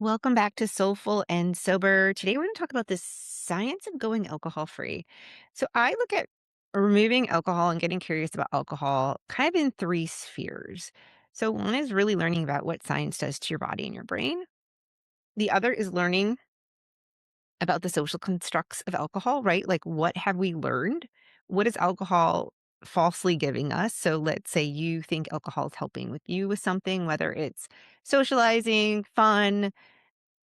Welcome back to Soulful and Sober. Today we're going to talk about the science of going alcohol free. So I look at removing alcohol and getting curious about alcohol kind of in three spheres. So one is really learning about what science does to your body and your brain. The other is learning about the social constructs of alcohol, right? Like what have we learned? What is alcohol falsely giving us? So let's say you think alcohol is helping with you with something, whether it's socializing, fun,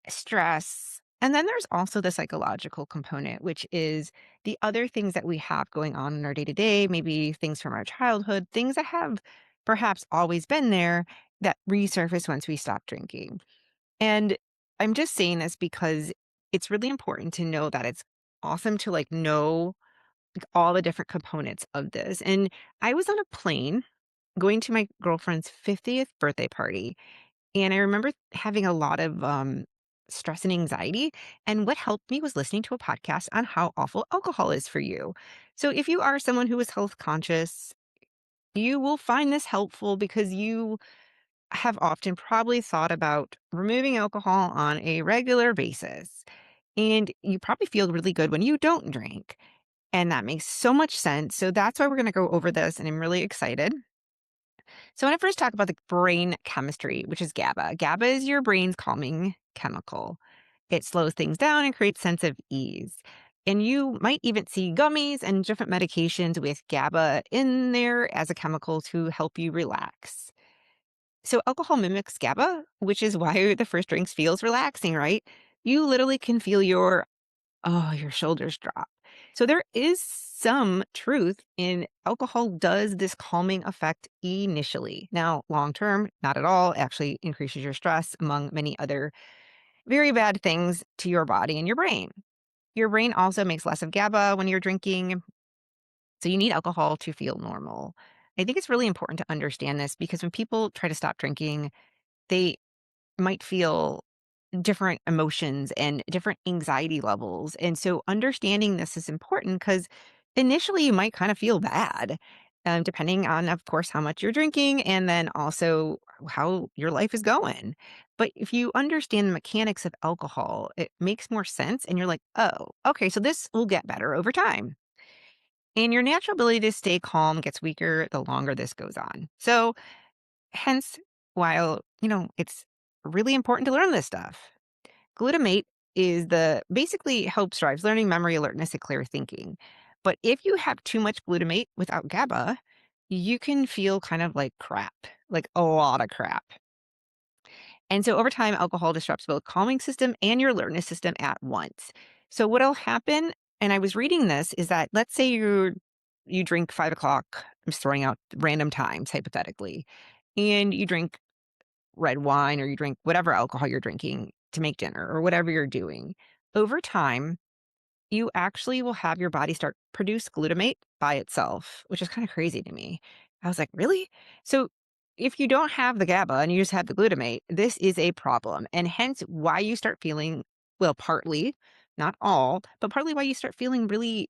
stress. And then there's also the psychological component, which is the other things that we have going on in our day to day, maybe things from our childhood, things that have perhaps always been there that resurface once we stop drinking. And I'm just saying this because it's really important to know that it's awesome to know all the different components of this. And I was on a plane going to my girlfriend's 50th birthday party, and I remember having a lot of, stress and anxiety, and what helped me was listening to a podcast on how awful alcohol is for you. So if you are someone who is health conscious, you will find this helpful because you have often probably thought about removing alcohol on a regular basis, and you probably feel really good when you don't drink, and that makes so much sense. So that's why we're gonna go over this, and I'm really excited. So, I want to first talk about the brain chemistry, which is GABA. GABA is your brain's calming chemical. It slows things down and creates sense of ease. And you might even see gummies and different medications with GABA in there as a chemical to help you relax. So, alcohol mimics GABA, which is why the first drinks feels relaxing, right? You literally can feel your shoulders drop. So there is some truth in alcohol does this calming effect initially. Now, long term, not at all. Actually increases your stress among many other very bad things to your body and your brain. Your brain also makes less of GABA when you're drinking, so you need alcohol to feel normal. I think it's really important to understand this because when people try to stop drinking, they might feel different emotions and different anxiety levels. And so understanding this is important because initially you might kind of feel bad, depending on, of course, how much you're drinking and then also how your life is going. But if you understand the mechanics of alcohol, it makes more sense. And you're like, oh, okay, so this will get better over time. And your natural ability to stay calm gets weaker the longer this goes on. So, hence, while, it's really important to learn this stuff. Glutamate is the basically helps drives learning, memory, alertness, and clear thinking. But if you have too much glutamate without GABA, you can feel kind of like crap, like a lot of crap. And so over time, alcohol disrupts both calming system and your alertness system at once. So what'll happen, and I was reading this, is that let's say you drink 5 o'clock. I'm just throwing out random times hypothetically, and you drink red wine or you drink whatever alcohol you're drinking to make dinner or whatever you're doing, over time, you actually will have your body start produce glutamate by itself, which is kind of crazy to me. I was like, really? So if you don't have the GABA and you just have the glutamate, this is a problem. And hence why you start feeling, well, partly, not all, but partly why you start feeling really,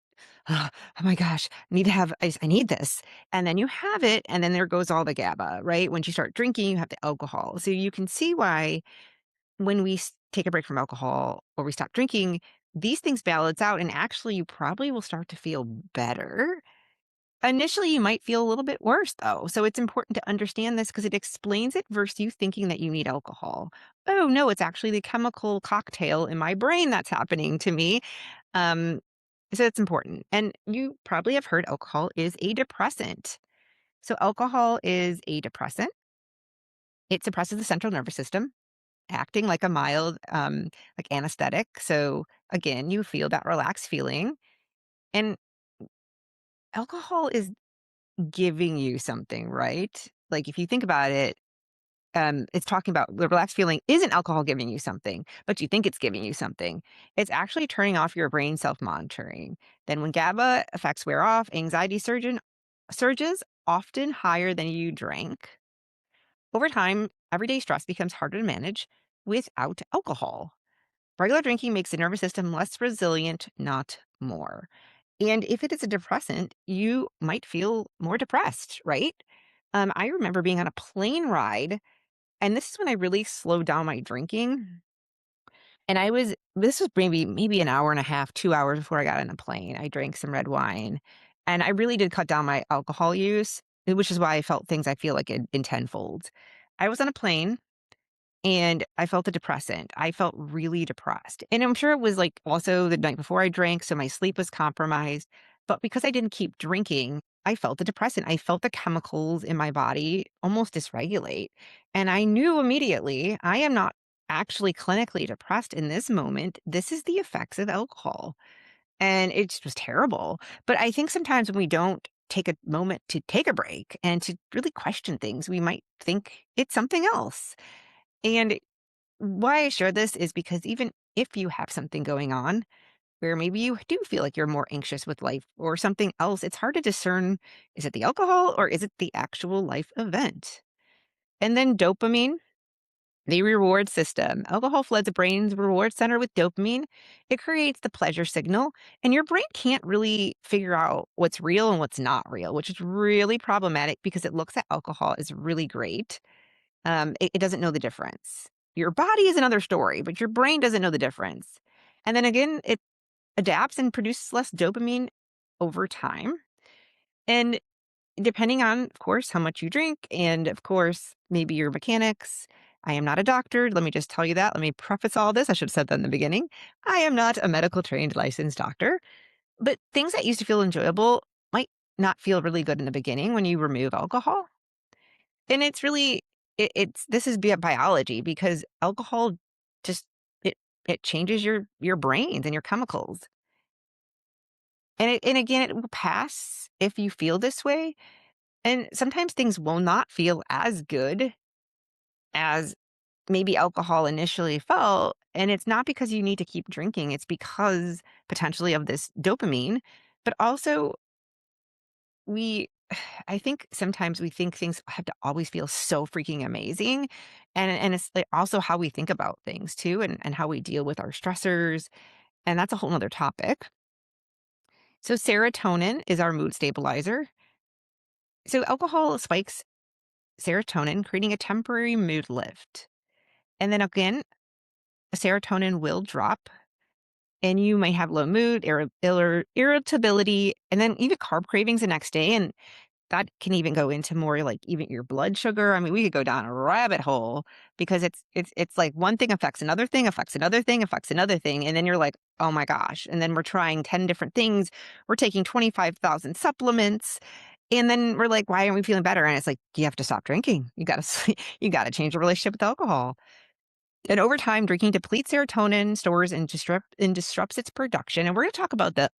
oh my gosh, I need this. And then you have it, and then there goes all the GABA, right? Once you start drinking, you have the alcohol. So you can see why when we take a break from alcohol or we stop drinking, these things balance out. And actually, you probably will start to feel better. Initially, you might feel a little bit worse, though. So it's important to understand this because it explains it versus you thinking that you need alcohol. Oh, no, it's actually the chemical cocktail in my brain that's happening to me. Um, so it's important. And you probably have heard alcohol is a depressant. So alcohol is a depressant. It suppresses the central nervous system, acting like a mild, like anesthetic. So again, you feel that relaxed feeling. And alcohol is giving you something, right? Like if you think about it, it's talking about the relaxed feeling isn't alcohol giving you something, but you think it's giving you something. It's actually turning off your brain self monitoring. Then when GABA effects wear off, surges often higher than you drank. Over time, everyday stress becomes harder to manage without alcohol. Regular drinking makes the nervous system less resilient, not more. And if it is a depressant, you might feel more depressed, right? I remember being on a plane ride, and this is when I really slowed down my drinking. And this was maybe an hour and a half, 2 hours before I got on a plane. I drank some red wine, and I really did cut down my alcohol use, which is why I felt things I feel like in tenfold. I was on a plane and I felt a depressant. I felt really depressed. And I'm sure it was like also the night before I drank, so my sleep was compromised. But because I didn't keep drinking, I felt the depressant. I felt the chemicals in my body almost dysregulate. And I knew immediately I am not actually clinically depressed in this moment. This is the effects of alcohol. And it just was terrible. But I think sometimes when we don't take a moment to take a break and to really question things, we might think it's something else. And why I share this is because even if you have something going on where maybe you do feel like you're more anxious with life or something else, it's hard to discern, is it the alcohol or is it the actual life event? And then dopamine, the reward system. Alcohol floods the brain's reward center with dopamine. It creates the pleasure signal, and your brain can't really figure out what's real and what's not real, which is really problematic because it looks at alcohol as really great. It doesn't know the difference. Your body is another story, but your brain doesn't know the difference. And then again, it adapts and produces less dopamine over time. And depending on, of course, how much you drink, and of course, maybe your mechanics. I am not a doctor. Let me just tell you that. Let me preface all this. I should have said that in the beginning. I am not a medical trained licensed doctor, but things that used to feel enjoyable might not feel really good in the beginning when you remove alcohol. And it's really it's this is biology because alcohol just it it changes your brains and your chemicals. And again, it will pass if you feel this way, and sometimes things will not feel as good as maybe alcohol initially felt, and it's not because you need to keep drinking, it's because potentially of this dopamine, but also we I think sometimes we think things have to always feel so freaking amazing, and it's, like, also how we think about things too and how we deal with our stressors, and that's a whole whole 'nother topic. So serotonin is our mood stabilizer. So alcohol spikes serotonin, creating a temporary mood lift. And then again, serotonin will drop, and you might have low mood, irritability, and then even carb cravings the next day, and that can even go into more like even your blood sugar. I mean, we could go down a rabbit hole because it's like one thing affects another thing, affects another thing, affects another thing, and then you're like, "Oh my gosh." And then we're trying 10 different things. We're taking 25,000 supplements, and then we're like, "Why aren't we feeling better?" And it's like, "You have to stop drinking. You gotta you gotta change your relationship with alcohol." And over time, drinking depletes serotonin stores and disrupts its production. And we're gonna talk about the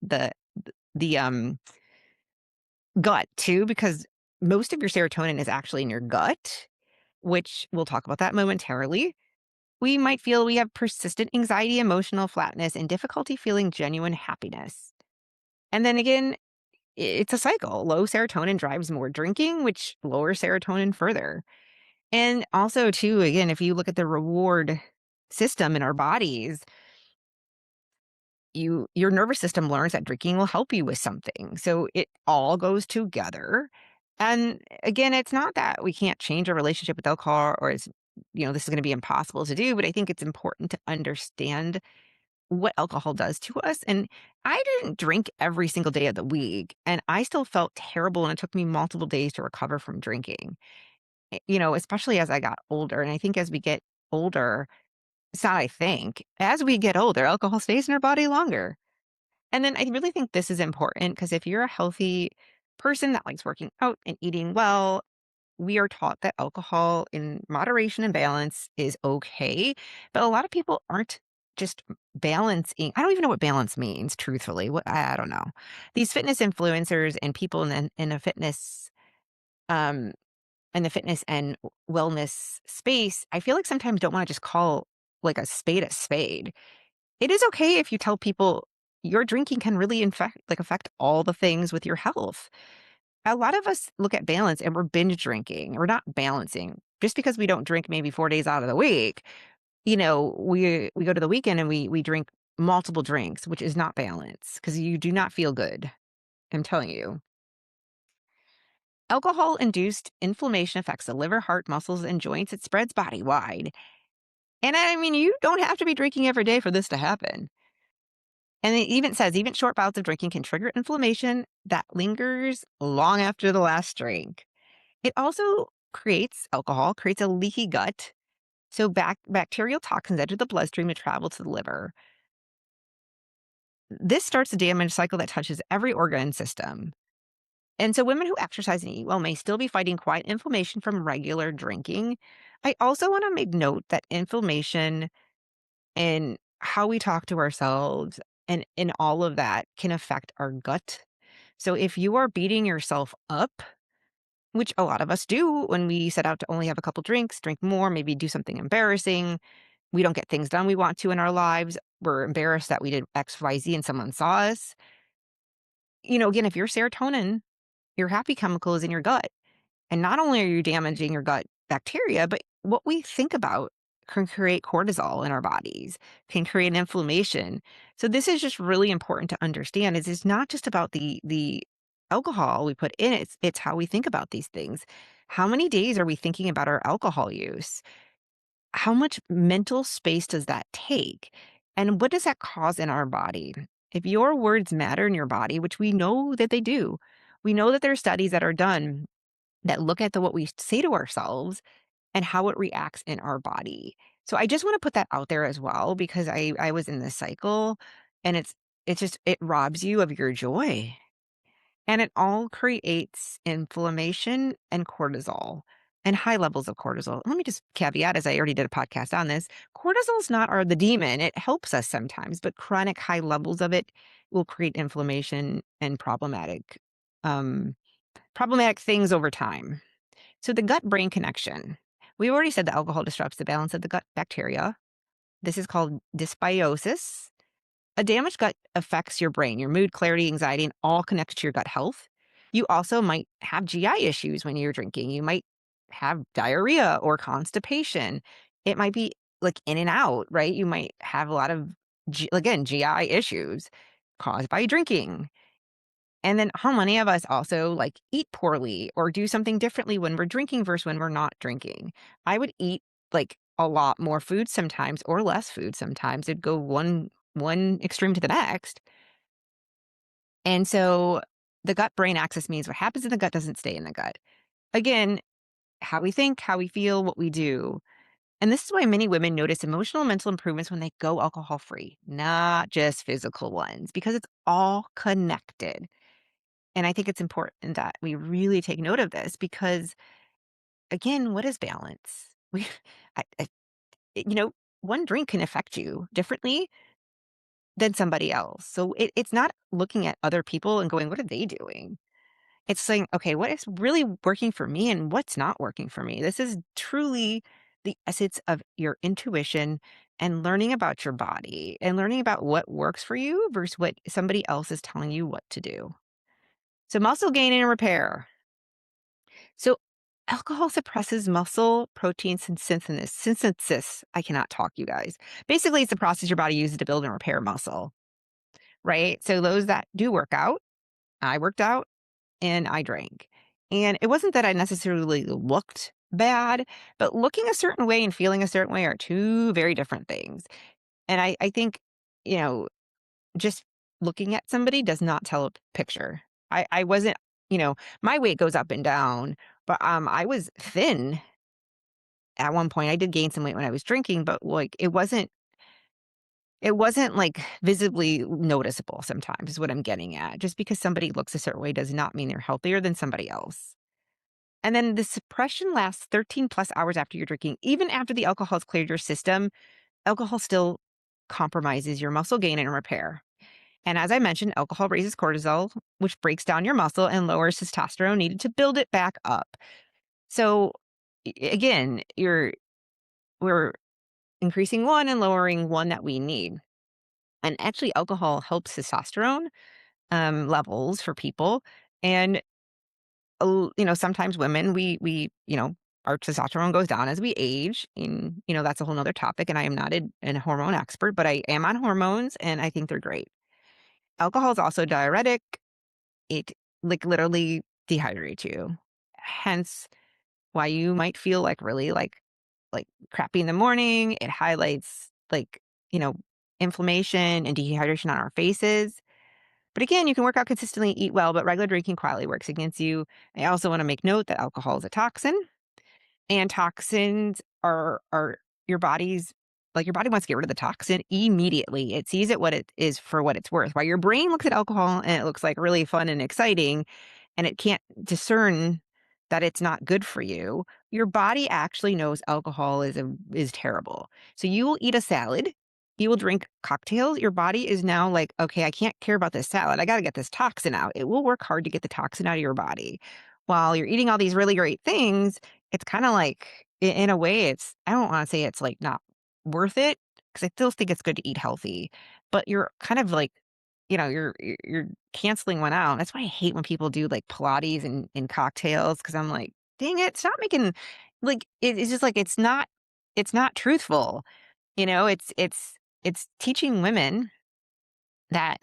gut too, because most of your serotonin is actually in your gut, which we'll talk about that momentarily. We might feel we have persistent anxiety, emotional flatness, and difficulty feeling genuine happiness. And then again, it's a cycle. Low serotonin drives more drinking, which lowers serotonin further. And also, too, again, if you look at the reward system in our bodies, your nervous system learns that drinking will help you with something. So it all goes together. And again, it's not that we can't change our relationship with alcohol or this is going to be impossible to do, but I think it's important to understand what alcohol does to us. And I didn't drink every single day of the week, and I still felt terrible. And it took me multiple days to recover from drinking, especially as I got older. And I think as we get older, it's not, I think, as we get older, alcohol stays in our body longer. And then I really think this is important because if you're a healthy person that likes working out and eating well, we are taught that alcohol in moderation and balance is okay. But a lot of people aren't just balancing. I don't even know what balance means, truthfully. I don't know. These fitness influencers and people in a fitness, um, in the fitness and wellness space, I feel like sometimes don't want to just call like a spade. It is okay if you tell people your drinking can really affect all the things with your health. A lot of us look at balance and we're binge drinking. We're not balancing. Just because we don't drink maybe 4 days out of the week, we go to the weekend and we drink multiple drinks, which is not balance because you do not feel good. I'm telling you. Alcohol induced inflammation affects the liver, heart, muscles, and joints. It spreads body wide. And I mean, you don't have to be drinking every day for this to happen. And it even says even short bouts of drinking can trigger inflammation that lingers long after the last drink. It also creates a leaky gut. So bacterial toxins enter the bloodstream to travel to the liver. This starts a damage cycle that touches every organ and system. And so women who exercise and eat well may still be fighting quiet inflammation from regular drinking. I also want to make note that inflammation and how we talk to ourselves and all of that can affect our gut. So if you are beating yourself up, which a lot of us do when we set out to only have a couple drinks, drink more, maybe do something embarrassing, we don't get things done we want to in our lives, we're embarrassed that we did XYZ and someone saw us. Again, if your serotonin, your happy chemical is in your gut, and not only are you damaging your gut bacteria, but what we think about can create cortisol in our bodies, can create inflammation. So this is just really important to understand is it's not just about the alcohol we put in it, it's how we think about these things. How many days are we thinking about our alcohol use? How much mental space does that take? And what does that cause in our body? If your words matter in your body, which we know that they do, we know that there are studies that are done that look at what we say to ourselves and how it reacts in our body. So I just want to put that out there as well because I was in this cycle and it robs you of your joy. And it all creates inflammation and cortisol and high levels of cortisol. Let me just caveat, as I already did a podcast on this, cortisol's not the demon. It helps us sometimes, but chronic high levels of it will create inflammation and um, problematic things over time. So the gut-brain connection. We already said that alcohol disrupts the balance of the gut bacteria. This is called dysbiosis. A damaged gut affects your brain, your mood, clarity, anxiety, and all connects to your gut health. You also might have GI issues when you're drinking. You might have diarrhea or constipation. It might be like in and out, right? You might have a lot of, again, GI issues caused by drinking. And then how many of us also like eat poorly or do something differently when we're drinking versus when we're not drinking? I would eat like a lot more food sometimes or less food sometimes. It'd go one extreme to the next. And so the gut brain axis means what happens in the gut doesn't stay in the gut. Again, how we think, how we feel, what we do. And this is why many women notice emotional and mental improvements when they go alcohol free, not just physical ones, because it's all connected. And I think it's important that we really take note of this because, again, what is balance? I, I, you know, one drink can affect you differently than somebody else. So it's not looking at other people and going, what are they doing? It's saying, okay, what is really working for me and what's not working for me? This is truly the essence of your intuition and learning about your body and learning about what works for you versus what somebody else is telling you what to do. So, muscle gain and repair. So alcohol suppresses muscle protein synthesis. I cannot talk, you guys. Basically, it's the process your body uses to build and repair muscle, right? So those that do work out, I worked out and I drank. And it wasn't that I necessarily looked bad, but looking a certain way and feeling a certain way are two very different things. And I think, you know, just looking at somebody does not tell a picture. I wasn't, my weight goes up and down, but I was thin at one point. I did gain some weight when I was drinking, but like it wasn't like visibly noticeable sometimes is what I'm getting at. Just because somebody looks a certain way does not mean they're healthier than somebody else. And then the suppression lasts 13 plus hours after you're drinking. Even after the alcohol has cleared your system, alcohol still compromises your muscle gain and repair. And as I mentioned, alcohol raises cortisol, which breaks down your muscle and lowers testosterone needed to build it back up. So again, we're increasing one and lowering one that we need. And actually, alcohol helps testosterone levels for people. And sometimes women our testosterone goes down as we age, and that's a whole nother topic. And I am not a hormone expert, but I am on hormones, and I think they're great. Alcohol is also diuretic. It like literally dehydrates you. Hence why you might feel like really like like crappy in the morning. It highlights you know, inflammation and dehydration on our faces. But again, you can work out consistently, eat well, but regular drinking quietly works against you. I also want to make note that alcohol is a toxin, and toxins are your body's your body wants to get rid of the toxin immediately. It sees it what it is for what it's worth. While your brain looks at alcohol and it looks like really fun and exciting, and it can't discern that it's not good for you, your body actually knows alcohol is terrible. So you will eat a salad, you will drink cocktails, your body is now like, "Okay, I can't care about this salad. I gotta get this toxin out." It will work hard to get the toxin out of your body. While you're eating all these really great things, it's kinda like in a way, it's I don't wanna say it's, like, not worth it, because I still think it's good to eat healthy, but you're kind of like, you're canceling one out. That's why I hate when people do, like, Pilates and cocktails, because 'cause I'm like, "Dang it, stop making" it's just like, it's not truthful, it's teaching women that,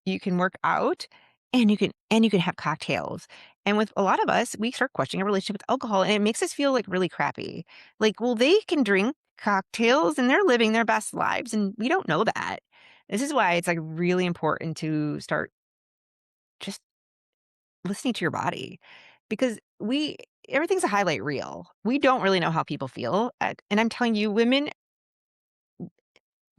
you can work out and you can have cocktails. And with a lot of us, we start questioning our relationship with alcohol, and it makes us feel, like, really crappy. Like, well, they can drink cocktails and they're living their best lives, and we don't know that. This is why it's, like, really important to start just listening to your body, because we everything's a highlight reel. We don't really know how people feel, and I'm telling you, women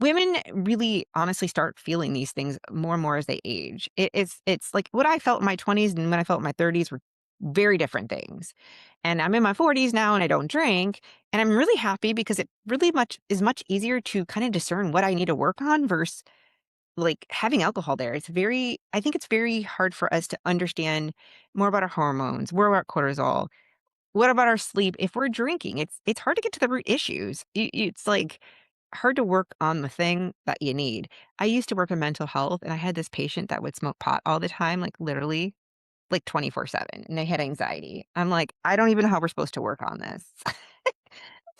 really honestly start feeling these things more and more as they age. It's like what I felt in my 20s and when I felt in my 30s were very different things. And I'm in my 40s now and I don't drink, and I'm really happy because it really much is much easier to kind of discern what I need to work on versus like having alcohol there. I think it's very hard for us to understand more about our hormones, more about cortisol, what about our sleep? If we're drinking, it's hard to get to the root issues. It's like hard to work on the thing that you need. I used to work in mental health, and I had this patient that would smoke pot all the time, like literally, like 24/7, and they had anxiety. I'm like, I don't even know how we're supposed to work on this.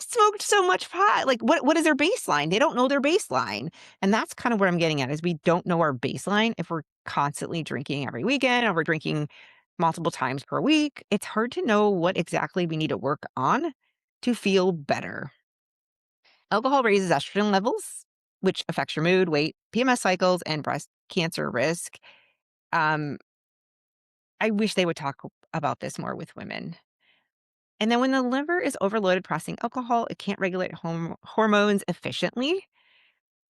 Smoked so much pot. Like, what is their baseline? They don't know their baseline. And that's kind of what I'm getting at is we don't know our baseline if we're constantly drinking every weekend or we're drinking multiple times per week. It's hard to know what exactly we need to work on to feel better. Alcohol raises estrogen levels, which affects your mood, weight, PMS cycles, and breast cancer risk. Um, I wish they would talk about this more with women. And then when the liver is overloaded processing alcohol, it can't regulate hormones efficiently.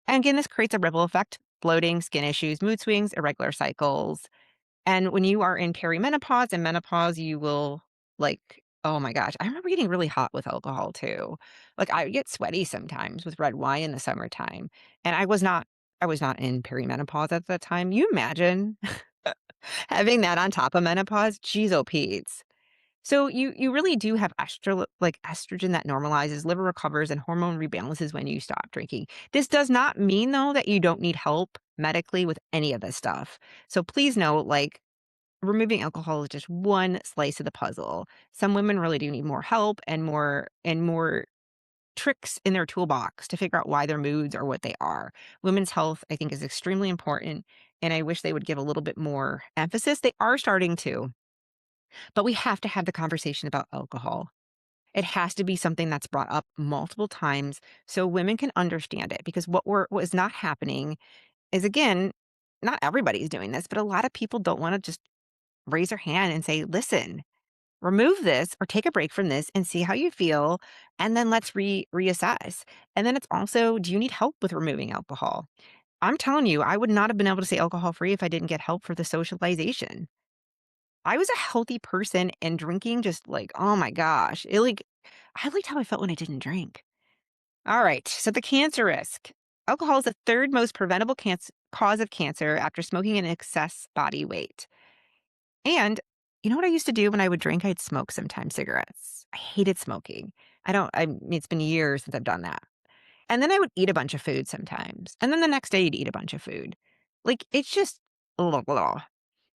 And again, this creates a ripple effect: bloating, skin issues, mood swings, irregular cycles. And when you are in perimenopause and menopause, you will oh my gosh, I remember getting really hot with alcohol too. Like I would get sweaty sometimes with red wine in the summertime. And I was not in perimenopause at that time. You imagine having that on top of menopause? Jeez, oh Pete's. So you really do have estrogen that normalizes, liver recovers, and hormone rebalances when you stop drinking. This does not mean though that you don't need help medically with any of this stuff. So please know, removing alcohol is just one slice of the puzzle. Some women really do need more help and more tricks in their toolbox to figure out why their moods are what they are. Women's health, I think, is extremely important, and I wish they would give a little bit more emphasis. They are starting to, but we have to have the conversation about alcohol. It has to be something that's brought up multiple times so women can understand it, because what is not happening is, again, not everybody's doing this, but a lot of people don't want to just raise their hand and say, "Listen, remove this or take a break from this and see how you feel, and then let's reassess." And then it's also, do you need help with removing alcohol? I'm telling you, I would not have been able to say alcohol free if I didn't get help for the socialization. I was a healthy person, and drinking just oh my gosh, I liked how I felt when I didn't drink. All right, so the cancer risk. Alcohol is the third most preventable cause of cancer after smoking and excess body weight. And you know what I used to do when I would drink? I'd smoke sometimes cigarettes. I hated smoking. I mean, it's been years since I've done that. And then I would eat a bunch of food sometimes. And then the next day you'd eat a bunch of food. It's just blah, blah.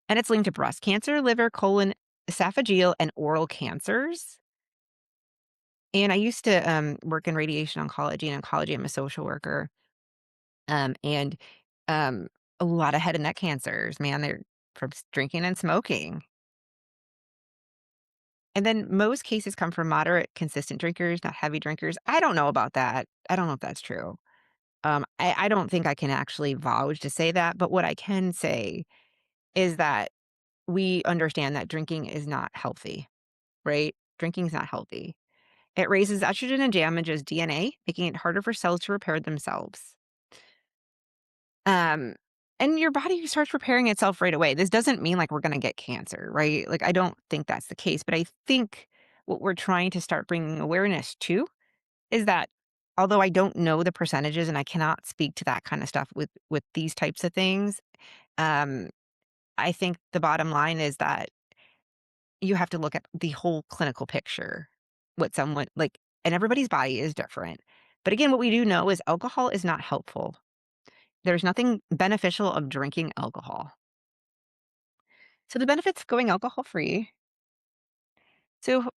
And it's linked to breast cancer, liver, colon, esophageal, and oral cancers. And I used to work in radiation oncology and oncology. I'm a social worker. And um, a lot of head and neck cancers, man, they're from drinking and smoking. And then most cases come from moderate, consistent drinkers, not heavy drinkers. I don't know about that. I don't know if that's true. I don't think I can actually vouch to say that, but what I can say is that we understand that drinking is not healthy, right? Drinking is not healthy. It raises estrogen and damages DNA, making it harder for cells to repair themselves. Um, and your body starts repairing itself right away. This doesn't mean like we're going to get cancer, right? Like, I don't think that's the case, but I think what we're trying to start bringing awareness to is that although I don't know the percentages and I cannot speak to that kind of stuff with these types of things, um, I think the bottom line is that you have to look at the whole clinical picture. What someone like, and everybody's body is different. But again, what we do know is alcohol is not helpful. There's nothing beneficial of drinking alcohol. So the benefits of going alcohol free. So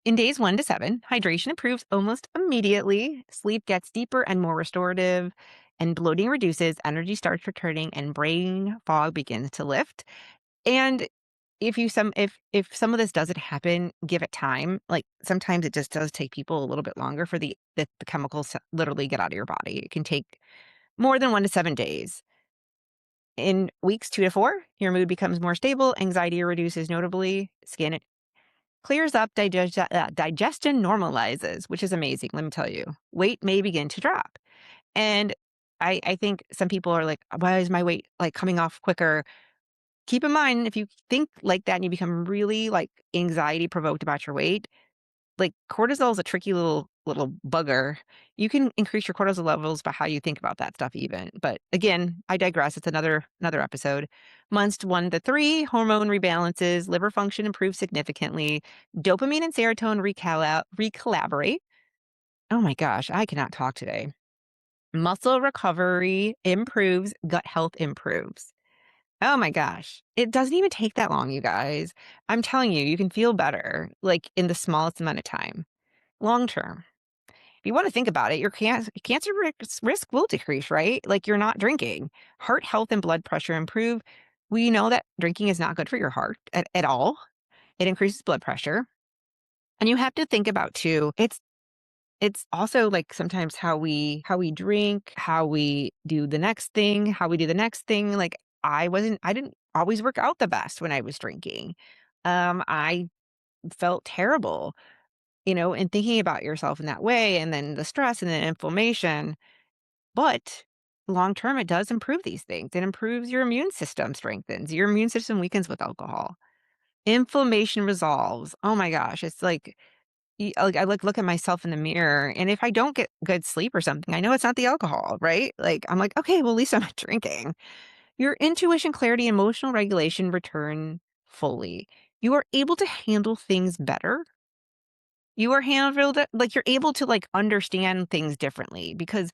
in days 1 to 7, hydration improves almost immediately. Sleep gets deeper and more restorative, and bloating reduces. Energy starts returning, and brain fog begins to lift. And if some of this doesn't happen, give it time. Like, sometimes it just does take people a little bit longer for the chemicals to literally get out of your body. It can take more than 1 to 7 days. In weeks 2 to 4, your mood becomes more stable, anxiety reduces notably, skin clears up, digestion normalizes, which is amazing, let me tell you. Weight may begin to drop. And I think some people are like, why is my weight like coming off quicker? Keep in mind, if you think like that and you become really like anxiety provoked about your weight, like cortisol is a tricky little bugger. You can increase your cortisol levels by how you think about that stuff even. But again, I digress. It's another episode. Months 1 to 3, hormone rebalances, liver function improves significantly. Dopamine and serotonin recollaborate. Oh my gosh, I cannot talk today. Muscle recovery improves, gut health improves. Oh my gosh. It doesn't even take that long, you guys. I'm telling you, you can feel better like in the smallest amount of time. Long term. If you want to think about it, your cancer risk will decrease, right? Like, you're not drinking. Heart health and blood pressure improve. We know that drinking is not good for your heart at all. It increases blood pressure. And you have to think about too, it's also like sometimes how we drink, how we do the next thing, how we do the next thing. Like, I didn't always work out the best when I was drinking. I felt terrible, and thinking about yourself in that way, and then the stress and the inflammation. But long term, it does improve these things. It improves your immune system, strengthens. Your immune system weakens with alcohol. Inflammation resolves. Oh my gosh. It's like, I look at myself in the mirror, and if I don't get good sleep or something, I know it's not the alcohol, right? Like, I'm like, okay, well, at least I'm not drinking. Your intuition, clarity, emotional regulation return fully. You are able to handle things better. You are handled like, you're able to like understand things differently because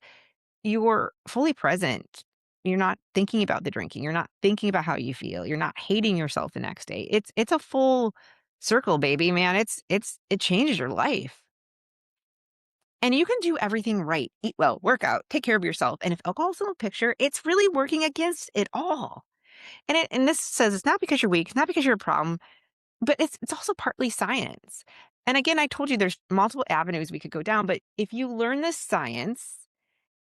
you're fully present. You're not thinking about the drinking. You're not thinking about how you feel. You're not hating yourself the next day. It's a full circle, baby, man. It changes your life. And you can do everything right. Eat well, work out, take care of yourself. And if alcohol's in the picture, it's really working against it all. And this says it's not because you're weak, it's not because you're a problem, but it's also partly science. And again, I told you there's multiple avenues we could go down, but if you learn this science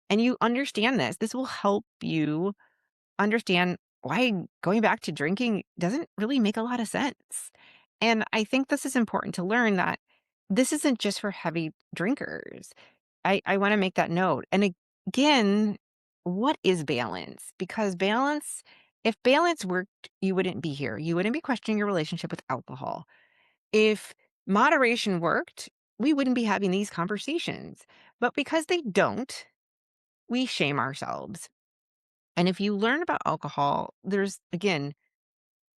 and you understand this will help you understand why going back to drinking doesn't really make a lot of sense. And I think this is important to learn that this isn't just for heavy drinkers. I want to make that note. And again, what is balance? Because if balance worked, you wouldn't be here. You wouldn't be questioning your relationship with alcohol. If moderation worked, we wouldn't be having these conversations. But because they don't, we shame ourselves. And if you learn about alcohol, there's again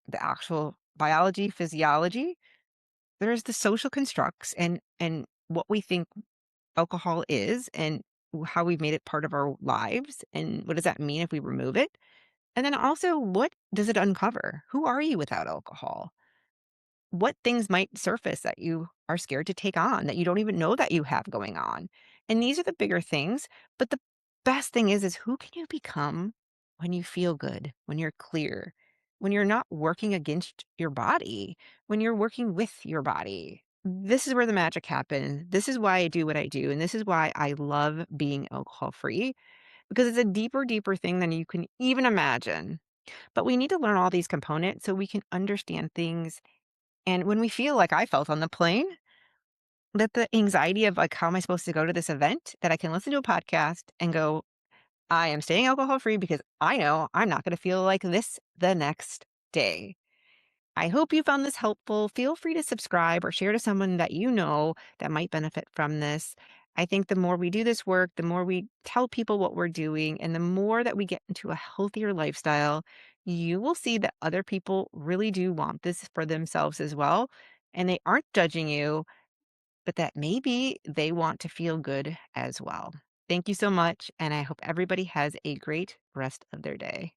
the actual biology, physiology, there's the social constructs and what we think alcohol is and how we've made it part of our lives and what does that mean if we remove it? And then also, what does it uncover? Who are you without alcohol? What things might surface that you are scared to take on that you don't even know that you have going on? And these are the bigger things, but the best thing is who can you become when you feel good, when you're clear? when you're not working against your body, when you're working with your body. This is where the magic happens. This is why I do what I do. And this is why I love being alcohol free because it's a deeper, deeper thing than you can even imagine. But we need to learn all these components so we can understand things. And when we feel like I felt on the plane, that the anxiety of like, how am I supposed to go to this event, that I can listen to a podcast and go, I am staying alcohol free because I know I'm not going to feel like this the next day. I hope you found this helpful. Feel free to subscribe or share to someone that you know that might benefit from this. I think the more we do this work, the more we tell people what we're doing, and the more that we get into a healthier lifestyle, you will see that other people really do want this for themselves as well. And they aren't judging you, but that maybe they want to feel good as well. Thank you so much. And I hope everybody has a great rest of their day.